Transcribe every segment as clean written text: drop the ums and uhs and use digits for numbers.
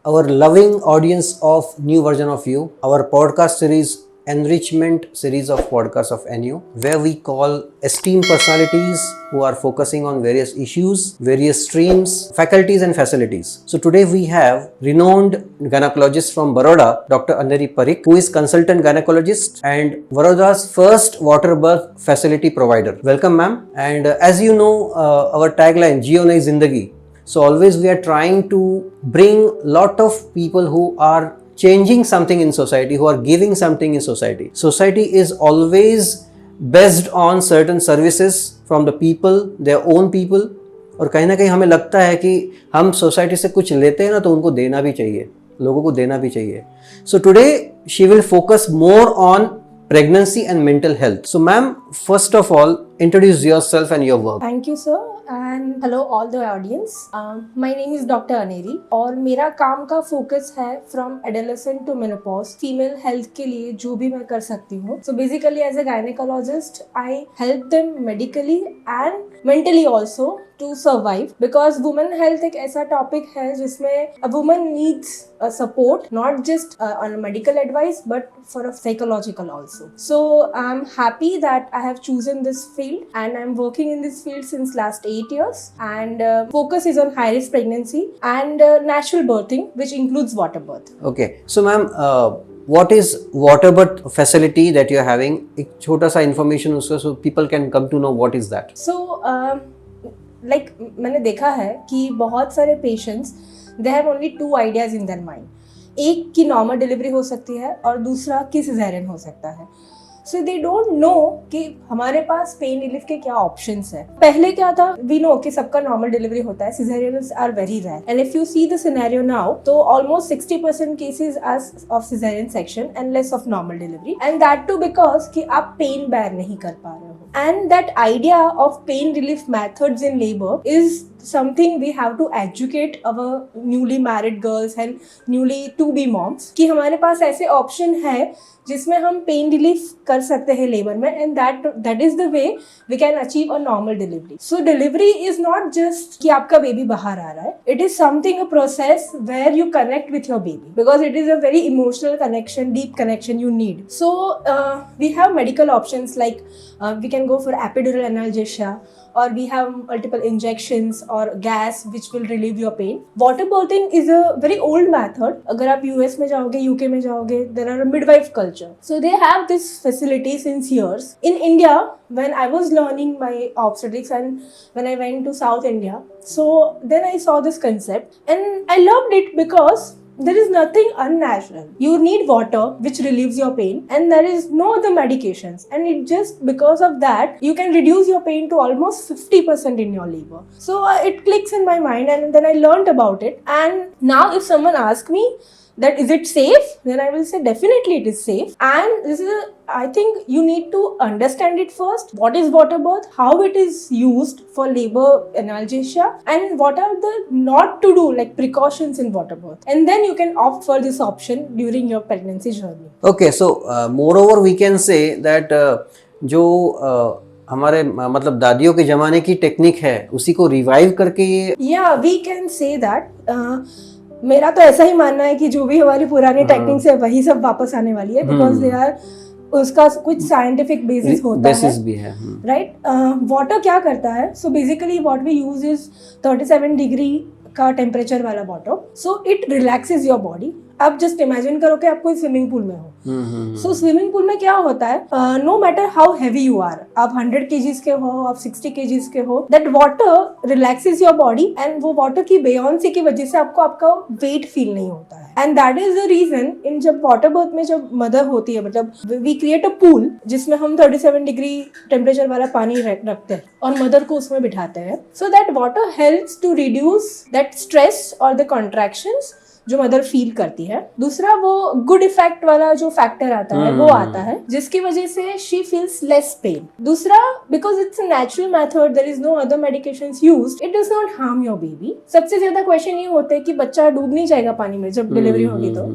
our loving audience of New Version of You, our podcast series, enrichment series of podcasts of NU, where we call esteemed personalities who are focusing on various issues, various streams, faculties and facilities. So today we have renowned gynecologist from Baroda, Dr. Andheri Parikh, who is consultant gynecologist and Baroda's first water birth facility provider. Welcome, ma'am. And as you know, our tagline, Jio Nayi Zindagi. So always we are trying to bring lot of people who are changing something in society, who are giving something in society. Society is always based on certain services from the people, their own people. और कहीं ना कहीं हमें लगता है कि हम society से कुछ लेते हैं ना तो उनको देना भी चाहिए, लोगों को देना भी चाहिए. So today she will focus more on pregnancy and mental health. So ma'am, first of all, introduce yourself and your work. Thank you sir and hello all the audience. My name is Dr. Aneri और मेरा काम का focus है from adolescent to menopause female health के लिए जो भी मैं कर सकती हूँ. So basically as a gynecologist I help them medically and mentally also to survive because women health एक ऐसा topic है जिसमें a woman needs a support not just on medical advice but for a psychological also. So I'm happy that I have chosen this field and I'm working in this field since last 8 years and focus is on high risk pregnancy and natural birthing which includes water birth. Okay, so ma'am, what is water birth facility that you are having? एक छोटा सा information उसका so people can come to know what is that. So like मैंने देखा है कि बहुत सारे patients they have only two ideas in their mind. एक की नॉर्मल डिलीवरी हो सकती है और दूसरा की सिजेरियन हो सकता है. सो दे डोंट नो कि हमारे पास पेन रिलीफ के क्या ऑप्शंस है. पहले क्या था, वी नो कि सबका नॉर्मल डिलीवरी होता है, cesareans are very rare and if you see the scenario now तो almost 60% cases of cesarean section and less of normal delivery and that too because कि आप पेन बेयर नहीं कर पा रहे हो. And that idea of pain relief methods in labour is something we have to educate our newly married girls and newly to be moms कि हमारे पास ऐसे ऑप्शन है जिसमें हम पेन रिलीफ कर सकते हैं लेबर में and that is the way we can achieve a normal delivery. So delivery is not just कि आपका बेबी बाहर आ रहा है, it is something a process where you connect with your baby because it is a very emotional connection, deep connection you need. So we have medical options like we can go for epidural analgesia or we have multiple injections or gas which will relieve your pain. Water birthing is a very old method. अगर आप US में जाओगे, UK में जाओगे, there are a midwife culture. So they have this facility since years. In India, when I was learning my obstetrics and when I went to South India, so then I saw this concept and I loved it because there is nothing unnatural. You need water which relieves your pain and there is no other medications and it just because of that you can reduce your pain to almost 50% in your labor. So it clicks in my mind and then I learned about it and now if someone asks me that is it safe, then I will say definitely it is safe and this is I think you need to understand it first. What is water birth, how it is used for labor analgesia and what are the not to do like precautions in water birth and then you can opt for this option during your pregnancy journey. Okay, so moreover we can say that जो हमारे मतलब दादियों के जमाने की technique है उसी को revive करके ये yeah we can say that मेरा तो ऐसा ही मानना है कि जो भी हमारी पुरानी टेक्निक्स है वही सब वापस आने वाली है बिकॉज दे आर उसका कुछ साइंटिफिक बेसिस होता है भी है, राइट. वाटर क्या करता है, so basically what we use is 37 degree का टेम्परेचर वाला water. So it relaxes your body. आप जस्ट इमेजिन करो कि आप कोई स्विमिंग पूल में हो. सो स्विमिंग पूल में क्या होता है, no matter how heavy you are, आप 100 kgs के हो, आप 60 kgs के हो, that water relaxes your body and वो वाटर की बेयोंसी की वजह से आपको आपका वेट फील नहीं होता है. And that is the reason in जब वाटर बर्थ में जब मदर होती है मतलब वी क्रिएट अ पूल जिसमें हम 37 डिग्री टेम्परेचर वाला पानी रखते हैं और मदर को उसमें बिठाते हैं. So that water helps to reduce that stress और द कॉन्ट्रैक्शंस जो मदर फील करती है. दूसरा वो गुड इफेक्ट वाला जो फैक्टर आता है वो आता है जिसकी वजह से शी फील्स लेस पेन. दूसरा because it's a natural method, there is no other medications used, it does not harm your baby. सबसे ज्यादा क्वेश्चन ये होते हैं कि बच्चा डूब नहीं जाएगा पानी में जब डिलीवरी होगी तो.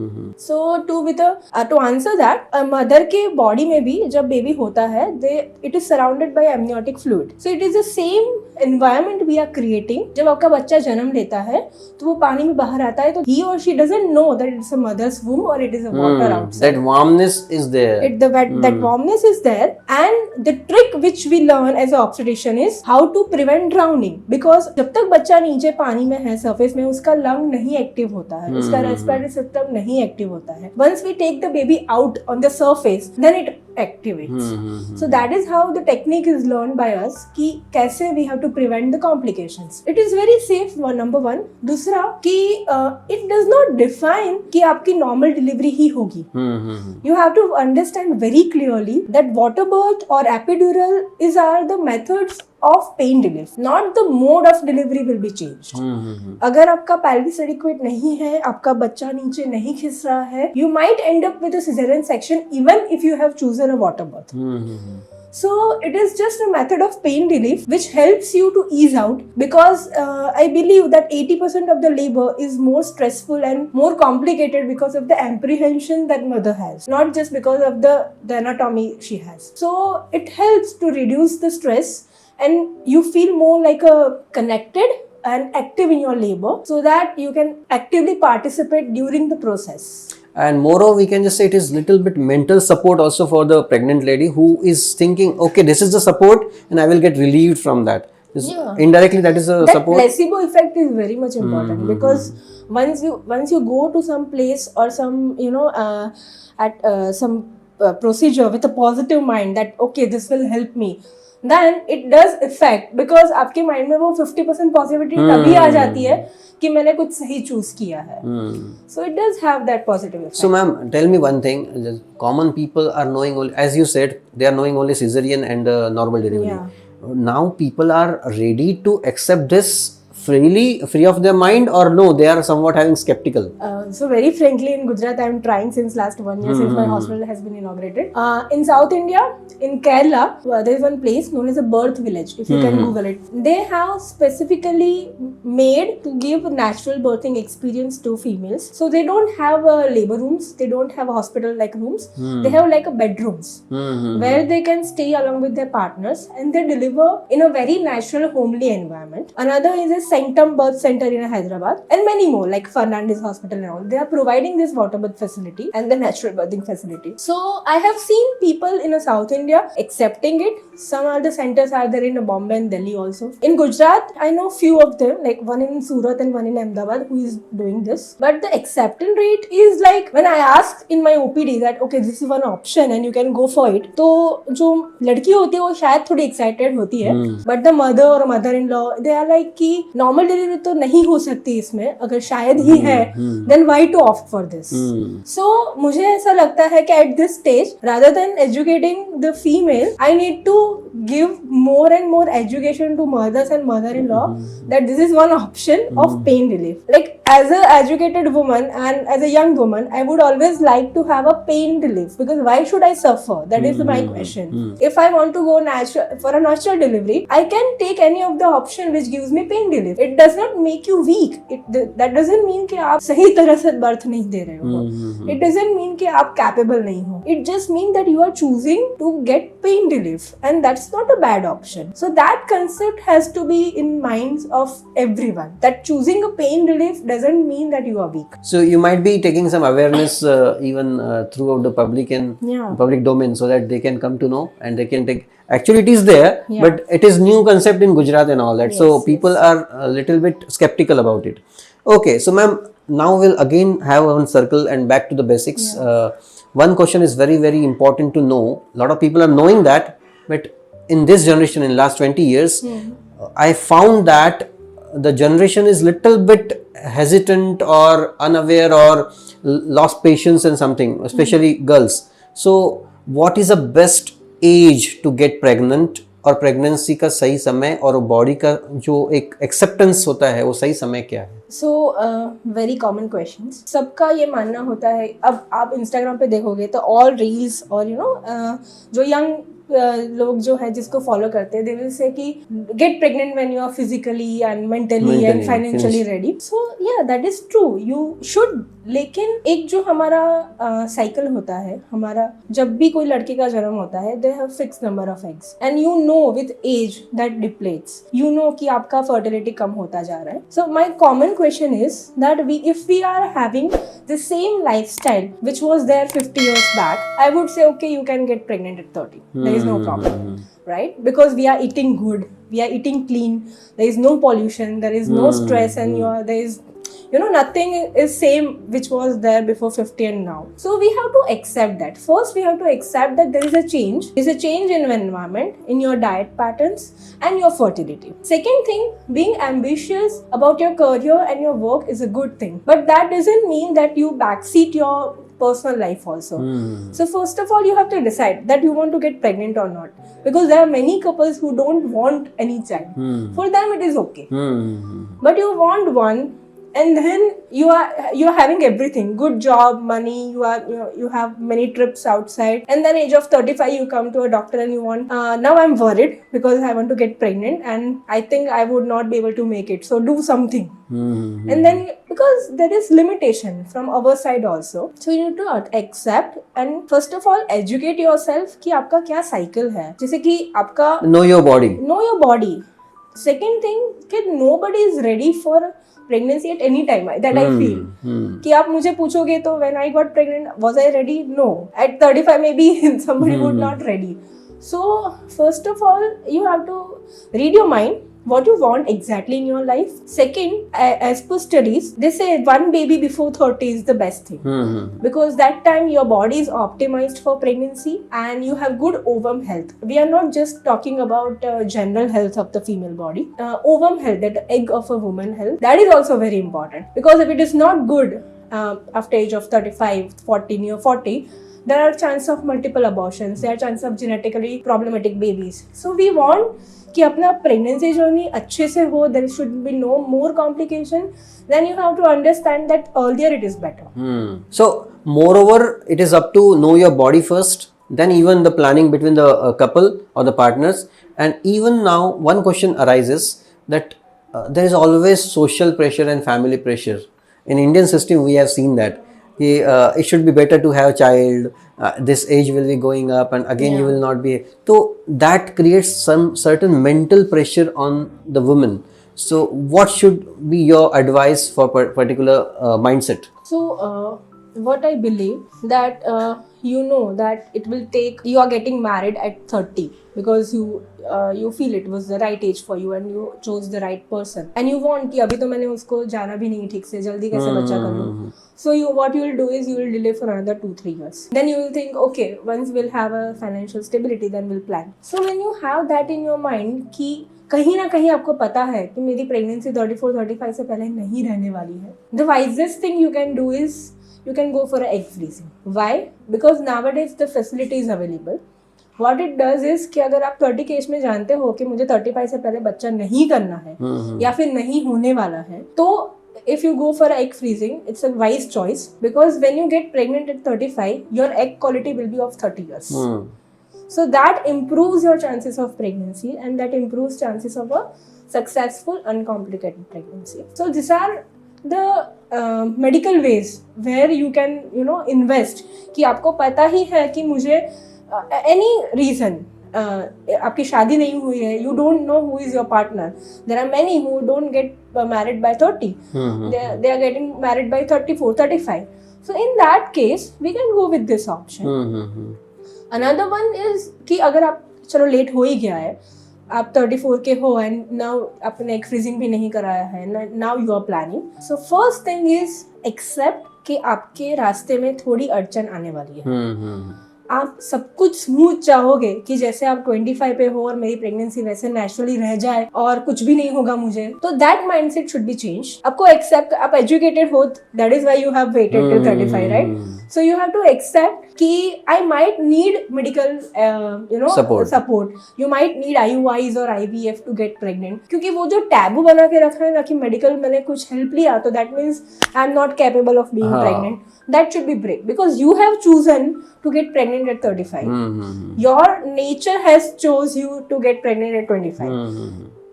सो टू आंसर दैट मदर के बॉडी में भी जब बेबी होता है it is surrounded by amniotic fluid. So it is the same environment we are creating, जब आपका बच्चा जन्म लेता है तो वो पानी में बाहर आता है तो he or she doesn't know that it's a mother's womb or it is a water outside. That warmness is there. That warmness is there, and the trick which we learn as an obstetrician is how to prevent drowning, because जब तक बच्चा नीचे पानी में है surface में उसका lung नहीं एक्टिव होता है, उसका रेस्पिरेटरी सिस्टम नहीं एक्टिव होता है. Once we take the baby out on the surface, then it activates. So that is how the technique is learned by us कि कैसे we have to prevent the complications. It is very safe, number one. दूसरा कि it does not define कि आपकी normal delivery ही होगी. You have to understand very clearly that water birth or epidural are the methods of pain relief, not the mode of delivery will be changed. अगर आपका pelvis adequate नहीं है, आपका बच्चा नीचे नहीं खिस रहा है, you might end up with a cesarean section even if you have chosen a water birth. So it is just a method of pain relief which helps you to ease out, because I believe that 80% of the labor is more stressful and more complicated because of the apprehension that mother has, not just because of the anatomy she has. So it helps to reduce the stress and you feel more like a connected and active in your labor, so that you can actively participate during the process. And moreover, we can just say it is little bit mental support also for the pregnant lady who is thinking, okay, this is the support and I will get relieved from that. Indirectly, that is a that support. Placebo effect is very much important, because once you go to some place or some some procedure with a positive mind that okay, this will help me, then it does affect, because आपके mind में वो 50% positivity तभी आ जाती है कि मैंने कुछ सही चूज किया है. So it does have that positive effect. So ma'am, tell me one thing. Common people are knowing only, as you said, they are knowing only cesarean and normal delivery. Yeah. Now people are ready to accept this free of their mind, or no, they are somewhat having skeptical? So very frankly, in Gujarat, I am trying since last 1 year since my hospital has been inaugurated. In South India, in Kerala, there is one place known as a birth village. If you can Google it, they have specifically made to give natural birthing experience to females. So they don't have labor rooms, they don't have hospital like rooms. They have like a bedrooms where they can stay along with their partners and they deliver in a very natural, homely environment. Another is a Sanctum Birth Center in Hyderabad, and many more like Fernandez Hospital and all. They are providing this water birth facility and the natural birthing facility. So I have seen people in South India accepting it. Some other centers are there in Bombay and Delhi also. In Gujarat, I know few of them, like one in Surat and one in Ahmedabad, who is doing this. But the acceptance rate is like, when I asked in my OPD that okay, this is one option and you can go for it, तो जो लड़की होती है वो शायद थोड़ी excited होती है, but the mother or mother-in-law, they are like कि नॉर्मल डिलीवरी तो नहीं हो सकती इसमें, अगर शायद ही है then why to opt for this. So मुझे ऐसा लगता है कि at this stage rather than educating the female, I need to give more and more education to mothers and mother-in-law that this is one option of pain relief. Like as a educated woman and as a young woman, I would always like to have a pain relief, because why should I suffer? That is my question. If I want to go for a natural delivery, I can take any of the option which gives me pain relief. It does not make you weak. That doesn't mean कि आप सही तरह से birth नहीं दे रहे हो. It doesn't mean कि आप capable नहीं हो. It just means that you are choosing to get pain relief, and that's not a bad option. So that concept has to be in minds of everyone, that choosing a pain relief doesn't mean that you are weak. So you might be taking some awareness even throughout the public and public domain, so that they can come to know and they can take. Actually, it is there, but it is new concept in Gujarat and all that. Yes, so people are a little bit skeptical about it. Okay, so ma'am, now we'll again have one circle and back to the basics. One question is very, very important to know. A lot of people are knowing that, but in this generation, in last 20 years, I found that the generation is little bit hesitant or unaware or lost patience in something, especially girls. So what is the best age to get pregnant, और pregnancy का सही समय और body का जो एक acceptance होता है वो सही समय क्या है? So very common questions. सबका ये मानना होता है, अब आप इंस्टाग्राम पे देखोगे तो ऑल रील्स और जो यंग लोग जो है जिसको फॉलो करते हैं, दे विल से कि get pregnant when you are physically and mentally and financially ready. So yeah, that is true. You should लेकिन एक जो हमारा साइकिल होता है, हमारा जब भी कोई लड़के का जन्म होता है, they have fix number of eggs and you know with age that depletes, you know कि आपका फर्टिलिटी कम होता जा रहा है. So my common question is that if we are having the same lifestyle which was there 50 years back, I would say okay, you can get pregnant at 30. There is no problem. Right? Because we are eating good, we are eating clean, there is no pollution, there is no stress, and there is, nothing is same which was there before 50 and now. So we have to accept that. First we have to accept that there is a change. There is a change in environment, in your diet patterns and your fertility. Second thing, being ambitious about your career and your work is a good thing, but that doesn't mean that you backseat your personal life also. So first of all, you have to decide that you want to get pregnant or not, because there are many couples who don't want any child. For them it is okay, but you want one, and then you are having everything, good job, money, you have many trips outside, and then age of 35 you come to a doctor and you want, now I'm worried because I want to get pregnant and I think I would not be able to make it, so do something. And then because there is limitation from our side also, so you need to accept and first of all educate yourself कि आपका क्या cycle है. जैसे कि आपका know your body. Second thing कि nobody is ready for pregnancy at any time, that I feel. कि आप मुझे पूछोगे तो when I got pregnant, was I ready? No. At 35 maybe somebody would not ready. So first of all, you have to read your mind, what you want exactly in your life. Second, as per studies, they say one baby before 30 is the best thing, because that time your body is optimized for pregnancy and you have good ovum health. We are not just talking about general health of the female body. Ovum health, that egg of a woman health, that is also very important, because if it is not good after age of 35, 40, near 40, there are chances of multiple abortions, there are chances of genetically problematic babies. So we want कि अपना pregnancy journey अच्छे से हो, there should be no more complication, then you have to understand that earlier it is better. So moreover, it is up to know your body first, then even the planning between the couple or the partners. And even now one question arises that there is always social pressure and family pressure. In Indian system we have seen that it should be better to have a child, this age will be going up and again you will not be, so that creates some certain mental pressure on the woman. So what should be your advice for particular mindset? So what I believe that you know that it will take, you are getting married at 30 because you feel it was the right age for you and you chose the right person and you want कि अभी तो मैंने उसको जाना भी नहीं ठीक से, जल्दी कैसे बच्चा कर लूँ. So what you will do is you will delay for another 2-3 years. Then you will think, okay, once we'll have a financial stability, then we'll plan. So when you have that in your mind कि कहीं ना कहीं आपको पता है कि मेरी pregnancy 34-35 से पहले नहीं रहने वाली है, the wisest thing you can do is you can go for an egg freezing. Why? Because nowadays the facility is available. What it does is कि अगर आप 30 के एज में जानते हो कि मुझे 35 से पहले बच्चा नहीं करना है या फिर नहीं होने वाला है, तो if you go for egg freezing, it's a wise choice, because when you get pregnant at 35, your egg quality will be of 30 years. So that improves your chances of pregnancy and that improves chances of a successful uncomplicated pregnancy. So these are the medical ways where you can invest कि आपको पता ही है कि मुझे any reason आपकी शादी नहीं हुई है, you don't know who is your partner. There are many who don't get married by 30. They are getting married by 34, 35. So in that case, we can go with this option. Another one is कि अगर आप चलो late हो ही गया है, आप 34 के हो and now आपने egg freezing भी नहीं कराया है, now you are planning. So first thing is accept कि आपके रास्ते में थोड़ी अड़चन आने वाली है. आप सब कुछ स्मूथ चाहोगे कि जैसे आप 25 पे हो और मेरी प्रेगनेंसी वैसे नेचुरली रह जाए और कुछ भी नहीं होगा मुझे, तो that mindset should be change. आपको एक्सेप्ट, आप एजुकेटेड हो, that is why you have waited till 35, right? So you have to accept कि I might need medical support, you might need IUIs और IVF टू गेट प्रेग्नेंट, क्योंकि वो जो taboo बना के रखा है ना कि मेडिकल मैंने कुछ हेल्प लिया तो that means I am not capable of being pregnant, that should be break, because you have chosen to get pregnant at 35. Your nature has chose you to get pregnant at 25.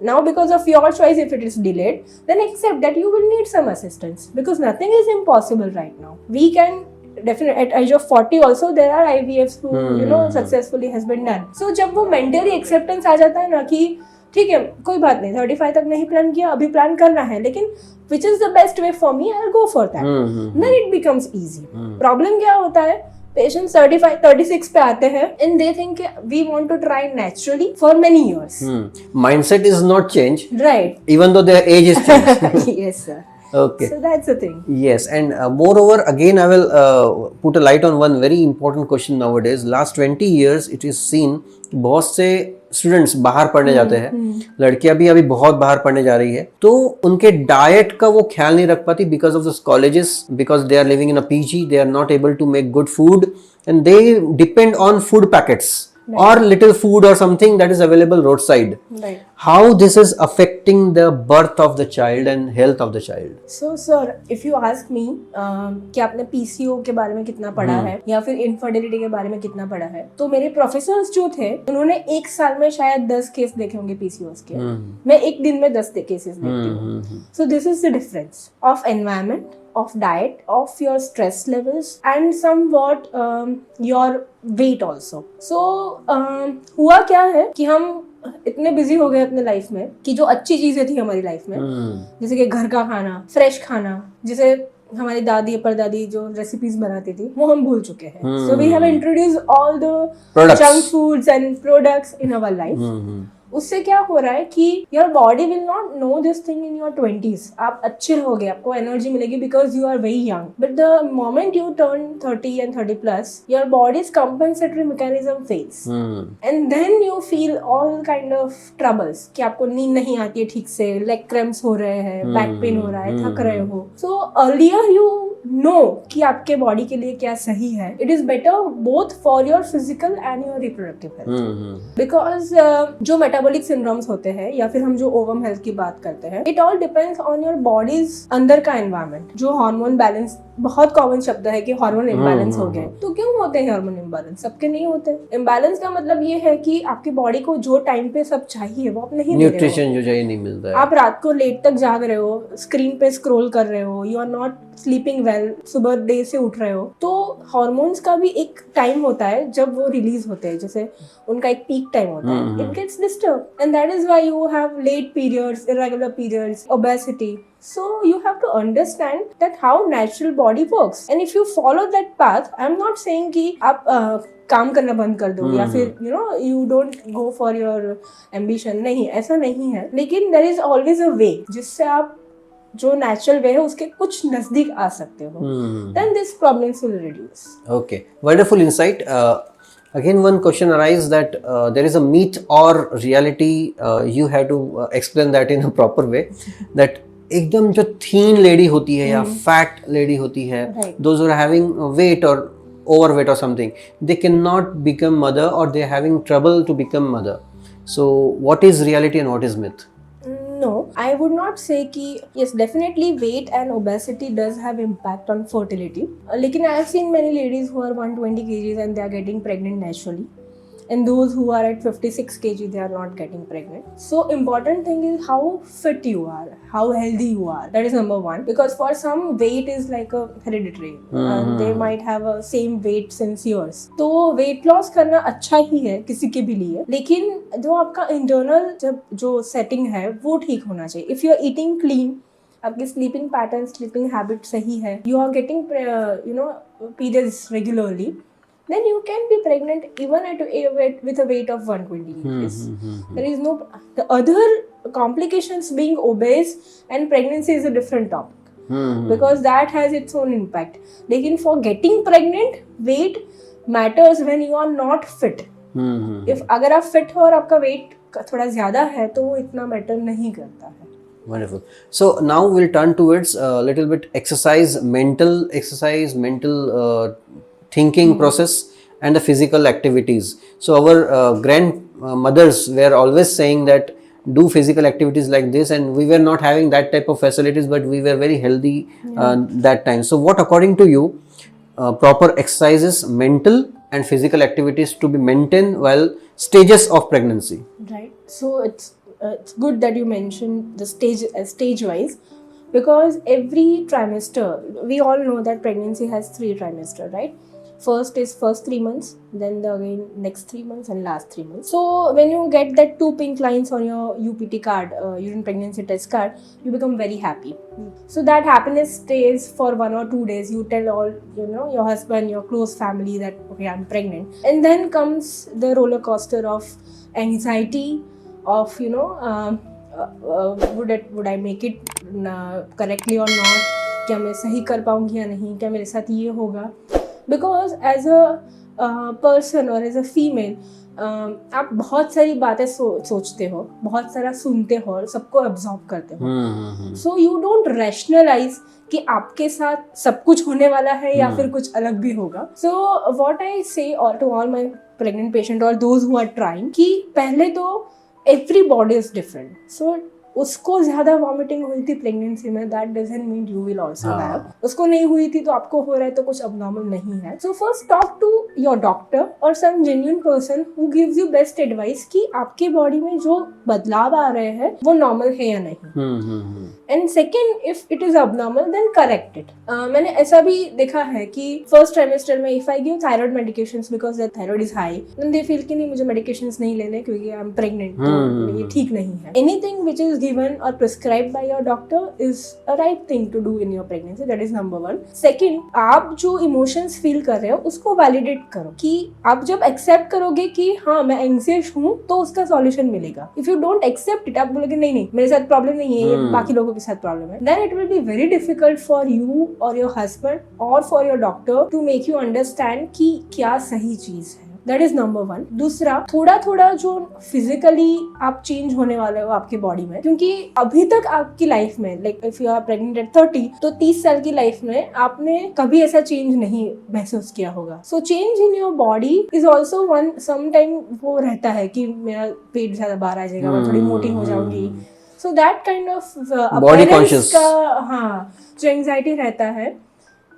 Now, because of your choice, if it is delayed, then accept that you will need some assistance because nothing is impossible right now. We can definitely at age of 40 also there are IVFs who successfully has been done. So जब वो mentally acceptance आ जाता है ना कि ठीक है कोई बात नहीं 35 तक नहीं प्लान किया अभी प्लान करना है लेकिन which is the best way for me I'll go for that. Then it becomes easy. Problem क्या होता है पेशेंट 35 36 पे आते हैं and they think we want to try naturally for many years mindset is not changed right even though their age is changed. Yes sir Okay. So that's the thing. Yes, and moreover, again, I will put a light on one very important question nowadays. Last 20 years, it is seen कि बहुत से students बाहर पढ़ने जाते हैं, लड़कियां भी अभी बहुत बाहर पढ़ने जा रही है, तो उनके डाइट का वो ख्याल नहीं रख पाती because of the colleges, because they are living in a PG, they are not able to make good food and they depend on food packets. Or little food or something that is available roadside. Right. How this is affecting the birth of the child and health of the child? So sir, if you ask me कि आपने PCO के बारे में कितना पढ़ा है या फिर इनफर्टिलिटी के बारे में कितना पढ़ा है, तो मेरे प्रोफेसर्स जो थे उन्होंने एक साल में शायद 10 केस देखे होंगे PCOS के. मैं एक दिन में 10 केसेस देखती हूँ. So this is the difference of environment, of diet, of your stress levels and somewhat your weight also. So हुआ क्या है कि हम इतने बिजी हो गए अपने लाइफ में कि जो अच्छी चीजें थी हमारी लाइफ में जैसे कि घर का खाना, फ्रेश खाना, जैसे हमारी दादी परदादी जो रेसिपीज बनाती थी वो हम भूल चुके हैं. So we have introduce all the junk foods and products in our life. उससे क्या हो रहा है कि your body will not know this thing in your 20s. आप अच्छे रहोगे, आपको एनर्जी मिलेगी because you are very young. But the moment you turn 30 and 30 plus your body's compensatory mechanism fails and then you feel all kind of troubles कि आपको नींद नहीं आती है ठीक से, लेग क्रैम्प्स हो रहे हैं, बैक पेन हो रहा है, थक रहे हो. सो अर्लियर यू नो कि आपके बॉडी के लिए क्या सही है. It is better both for your physical and your reproductive health because जो मेटाबॉलिक सिंड्रोम्स होते हैं या फिर हम जो ओवम हेल्थ की बात करते हैं, it all depends on your bodies अंदर का एनवायरनमेंट. जो हार्मोन बैलेंस बहुत कॉमन शब्द है कि हार्मोन इम्बैलेंस हो गए. तो क्यों होते हैं हार्मोन इम्बैलेंस? सबके नहीं होते. इम्बैलेंस का मतलब ये है कि आपकी बॉडी को जो टाइम पे सब चाहिए वो आप नहीं दे रहे हो. न्यूट्रिशन जो चाहिए नहीं मिलता है. आप रात को लेट तक जाग रहे हो, स्क्रीन पे स्क्रॉल कर रहे हो, you are not sleeping well, सुबह देर से उठ रहे हो. तो हार्मोन्स का भी एक टाइम होता है जब वो रिलीज होते हैं, जैसे उनका एक पीक टाइम होता है. It gets disturb and that is why you have late periods, irregular periods, obesity. So you have to understand that how natural body works, and if you follow that path, I'm not saying कि आप काम करना बंद कर दो या फिर you don't go for your ambition. नहीं, ऐसा नहीं है. लेकिन there is always a way जिससे आप जो नेचुरल वे है उसके कुछ नजदीक आ सकते हो. Then these problems will reduce. Okay, wonderful insight. Again, one question arises that there is a myth or reality. You have to explain that in a proper way. That एकदम जो थीन lady होती है या फैट लेडी होती है, those who are having weight or overweight or something, they cannot become mother or they are having trouble to become mother. So what is reality and what is myth? No, I would not say कि yes, definitely weight and obesity does have impact on fertility. लेकिन I have seen many ladies who are 120 kgs and they are getting pregnant naturally. And those who are at 56 kg, they are not getting pregnant. So important thing is how fit you are, how healthy you are. That is number one. Because for some, weight is like a hereditary. They might have a same weight since years. तो weight loss करना अच्छा ही है किसी के भी लिए. लेकिन जो आपका internal जब जो setting है वो ठीक होना चाहिए. If you are eating clean, आपकी sleeping pattern, sleeping habit सही है, you are getting periods regularly, then you can be pregnant even with a weight of 120 kgs. There is no the other complications. Being obese and pregnancy is a different topic because that has its own impact. Lekin for getting pregnant, weight matters when you are not fit. If अगर आप fit हो और आपका weight थोड़ा ज़्यादा है तो वो इतना matter नहीं करता है. Wonderful. So now we'll turn towards a little bit exercise, mental thinking process and the physical activities. So our grandmothers were always saying that do physical activities like this, and we were not having that type of facilities, but we were very healthy that time. So what according to you proper exercises, mental and physical activities to be maintained while stages of pregnancy? Right. So it's it's good that you mentioned the stage wise, because every trimester, we all know that pregnancy has 3 trimester, right? First is first 3 months, then the again next 3 months, and last 3 months. So when you get that 2 pink lines on your UPT card, urine pregnancy test card, you become very happy. So that happiness stays for 1 or 2 days. You tell all, your husband, your close family that okay, I'm pregnant. And then comes the roller coaster of anxiety of would I make it correctly or not, क्या मैं सही कर पाऊंगी या नहीं, क्या मेरे साथ ये होगा. बिकॉज एज अ पर्सन और एज अ फीमेल आप बहुत सारी बातें सोचते हो, बहुत सारा सुनते हो और सबको एब्जॉर्ब करते हो. सो यू डोंट रैशनलाइज कि आपके साथ सब कुछ होने वाला है या फिर कुछ अलग भी होगा. सो what I say to all my pregnant patient और दोज हु आर ट्राइंग, कि पहले तो every body is different. So उसको ज्यादा वॉमिटिंग हुई थी प्रेगनेंसी में, that doesn't mean you will also have. उसको नहीं हुई थी तो आपको हो रहा है तो कुछ अबनॉर्मल नहीं है. So first talk to your doctor और some genuine person who gives you best advice कि आपके बॉडी में जो बदलाव आ रहे हैं वो नॉर्मल है या नहीं. And second, if it is abnormal then correct it. मैंने ऐसा भी देखा है कि फर्स्ट ट्राइमेस्टर में if I give thyroid medications because that thyroid is high, then they feel कि नहीं मुझे मेडिकेशंस नहीं लेने क्योंकि आई एम प्रेग्नेंट, तो ये ठीक नहीं है. Anything which is given or prescribed by your doctor is a right thing to do in your pregnancy. That is number 1. Second, आप जो emotions feel कर रहे हो उसको validate करो, कि आप जब accept करोगे कि हाँ मैं anxious हूँ तो उसका solution मिलेगा. If you don't accept it, आप बोलोगे नहीं मेरे साथ problem नहीं है, ये बाकी लोगों के साथ problem है, then it will be very difficult for you or your husband or for your doctor to make you understand कि क्या सही चीज है. That is number 1. दूसरा, थोड़ा थोड़ा जो फिजिकली आप चेंज होने वाले हो आपकी बॉडी में, क्योंकि अभी तक आपकी लाइफ में like if you are pregnant at 30, तो 30 साल की लाइफ में आपने कभी ऐसा चेंज नहीं महसूस किया होगा. So change in your body is also one. Sometime वो रहता है कि मेरा पेट ज्यादा बाहर आ जाएगा, मैं थोड़ी मोटी हो जाऊंगी. So that kind of body conscious का जो एंजाइटी रहता है,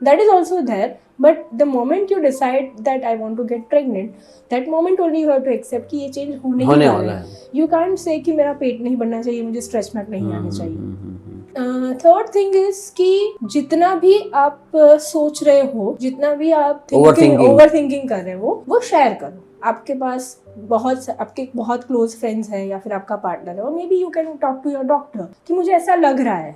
that is also there. But the moment you decide that I want to get pregnant, that moment only you have to accept कि ये change होने वाला है. You can't say कि मेरा पेट नहीं बनना चाहिए, मुझे stretch mark नहीं आने चाहिए. Third thing is कि जितना भी आप सोच रहे हो, जितना भी आप overthinking कर रहे हो, वो शेयर करो. आपके पास आपके बहुत क्लोज फ्रेंड्स हैं या फिर आपका पार्टनर है, और maybe you can talk to your doctor कि मुझे ऐसा लग रहा है,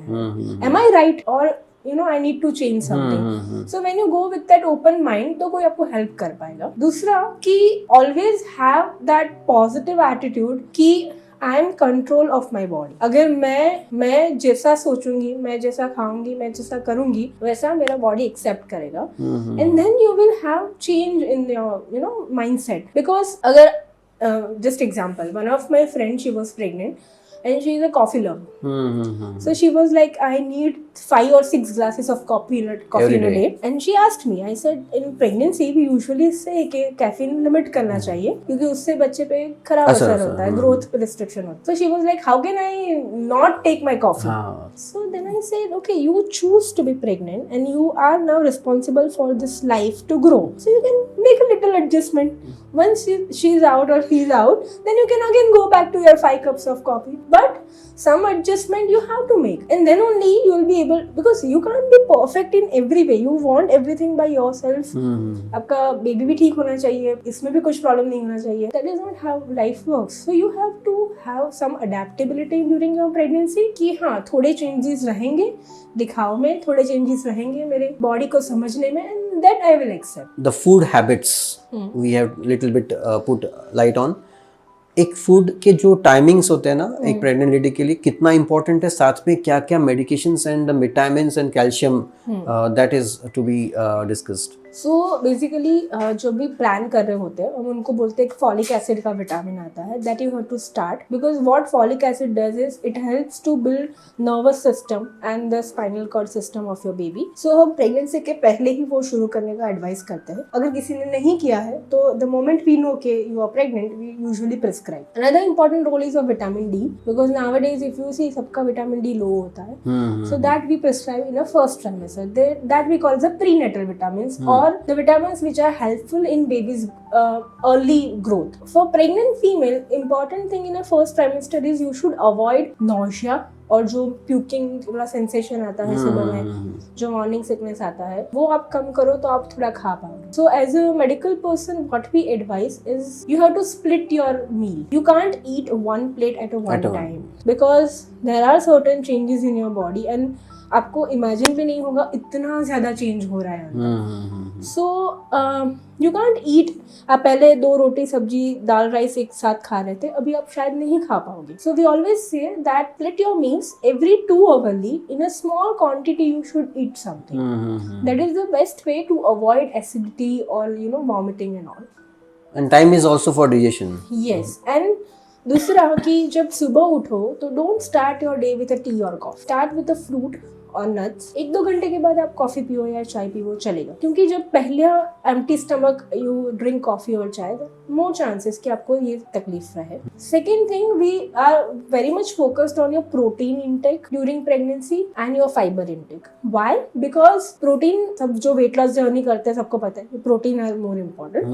एम आई राइट, और I need to change something. So when you go with that open mind, तो कोई आपको help कर पाएगा. दूसरा कि always have that positive attitude कि I am control of my body. अगर मैं जैसा सोचूंगी, मैं जैसा खाऊंगी, मैं जैसा करूंगी, वैसा मेरा body accept करेगा. And then you will have change in your mindset. Because अगर just example, one of my friends, she was pregnant. And she is a coffee lover. So she was like, I need 5 or 6 glasses of coffee in a day. And she asked me, I said, in pregnancy we usually say कि caffeine limit करना चाहिए क्योंकि उससे बच्चे पे खराब असर होता है, growth पे restriction होता है. So she was like, how can I not take my coffee? So then I said, okay, you choose to be pregnant and you are now responsible for this life to grow. So you can make a little adjustment. Once she's out or he's out, then you can again go back to your 5 cups of coffee. But some adjustment you have to make, and then only you will be able, because you can't be perfect in every way. You want everything by yourself. आपका baby भी ठीक होना चाहिए, इसमें भी कुछ problem नहीं होना चाहिए. That is not how life works. So you have to have some adaptability during your pregnancy. कि हाँ थोड़े changes रहेंगे दिखाव में, थोड़े changes रहेंगे मेरे बॉडी को समझने में, and that I will accept. The food habits we have little bit put light on. एक फूड के जो टाइमिंग्स होते हैं ना एक प्रेग्नेंट लेडी के लिए कितना इंपॉर्टेंट है, साथ में क्या क्या medications and vitamins and calcium that is to be discussed. So basically जो भी प्लान कर रहे होते हैं हम उनको बोलते हैं कि फॉलिक एसिड का विटामिन आता है, that you have to start, because what folic acid does is it helps to build nervous system and the spinal cord system of your baby. So हम प्रेगनेंसी के पहले ही वो शुरू करने का एडवाइस करते हैं. अगर किसी ने नहीं किया है तो द मोमेंट वी नो के you are pregnant we usually prescribe. Another important role is of vitamin D, because nowadays if you see सबका विटामिन डी लो होता है, so that we prescribe in a first trimester, that we call the prenatal vitamins or the vitamins which are helpful in babies early growth. For pregnant female, important thing in a first trimester is you should avoid nausea और जो puking वाला sensation आता है सुबह में, जो morning sickness आता है, वो आप कम करो तो आप थोड़ा खा पाओगे. So as a medical person what we advice is you have to split your meal. You can't eat one plate at a one time because there are certain changes in your body and आपको imagine भी नहीं होगा इतना ज्यादा change हो रहा है. So you can't eat. आप पहले 2 रोटी सब्जी दाल राइस एक साथ खा रहे थे, अभी आप शायद नहीं खा पाओगे. So we always say that split your meals every 2 hourly in a small quantity. You should eat something. That is the best way to avoid acidity or vomiting and all. And time is also for digestion. Yes. And दूसरा कि जब सुबह उठो तो don't start your day with a tea और coffee. Start with a fruit और nuts. 1-2 घंटे के बाद आप कॉफी पियो या चाय पियो चलेगा, क्योंकि जब पहले empty stomach you drink coffee और चाय, मोर चांसेस कि आपको ये तकलीफ रहे. Second thing, we are very much focused on your protein intake during pregnancy and your fibre intake. Why? Because protein, सब जो वेट लॉस जर्नी करते हैं सबको पता है protein are more important.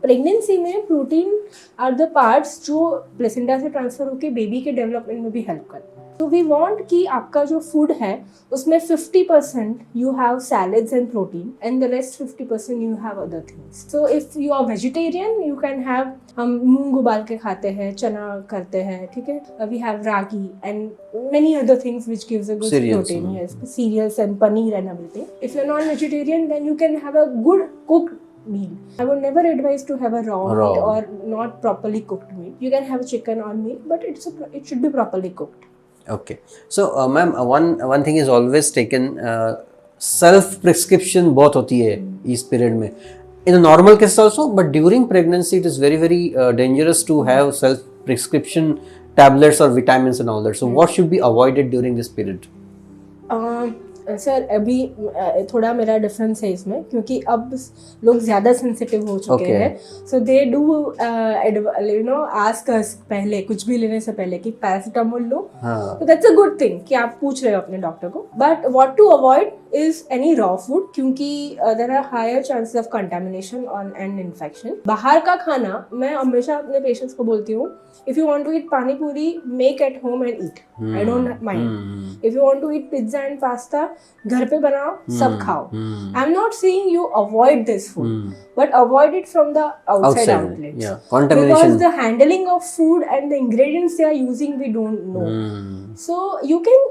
Pregnancy में प्रोटीन आर द पार्ट्स जो placenta से ट्रांसफर होकर बेबी के डेवलपमेंट में भी हेल्प करते हैं. तो वी वांट कि आपका जो फूड है उसमें 50% you have salads and protein and the rest 50% you have other things. So if you are vegetarian you can have, हम मूंग उबाल के खाते हैं, चना करते हैं, ठीक है, we have ragi and many other things which gives a good protein. Yes, cereals and paneer and everything. If you're non-vegetarian, then you can have a good cooked meal. I would never advise to have a raw meat or not properly cooked meat. You can have chicken or meat, but it should be properly cooked. Okay. So, ma'am, one thing is always taken. Self prescription बहुत होती है इस period में. In a normal case also, but during pregnancy it is very very dangerous to have self prescription tablets or vitamins and all that. So, what should be avoided during this period? Sir अभी थोड़ा मेरा difference है इसमें, क्योंकि अब लोग ज़्यादा sensitive हो चुके हैं. सो दे डू आस्क अस पहले, कुछ भी लेने से पहले, कि पैरासीटामोल लो. तो दैट्स अ गुड थिंग कि आप पूछ रहे हो अपने डॉक्टर को. But what to avoid is any raw food, क्योंकि there are higher chances of contamination and infection. बाहर का खाना मैं हमेशा अपने पेशेंट्स को बोलती हूँ, if you want to eat pani puri, make at home and eat. I don't mind. If you want to eat pizza and pasta, घर पे बनाओ, सब खाओ. I am not saying you avoid this food, but avoid it from the outside outlets. Yeah, contamination. Because the handling of food and the ingredients they are using, we don't know. So you can,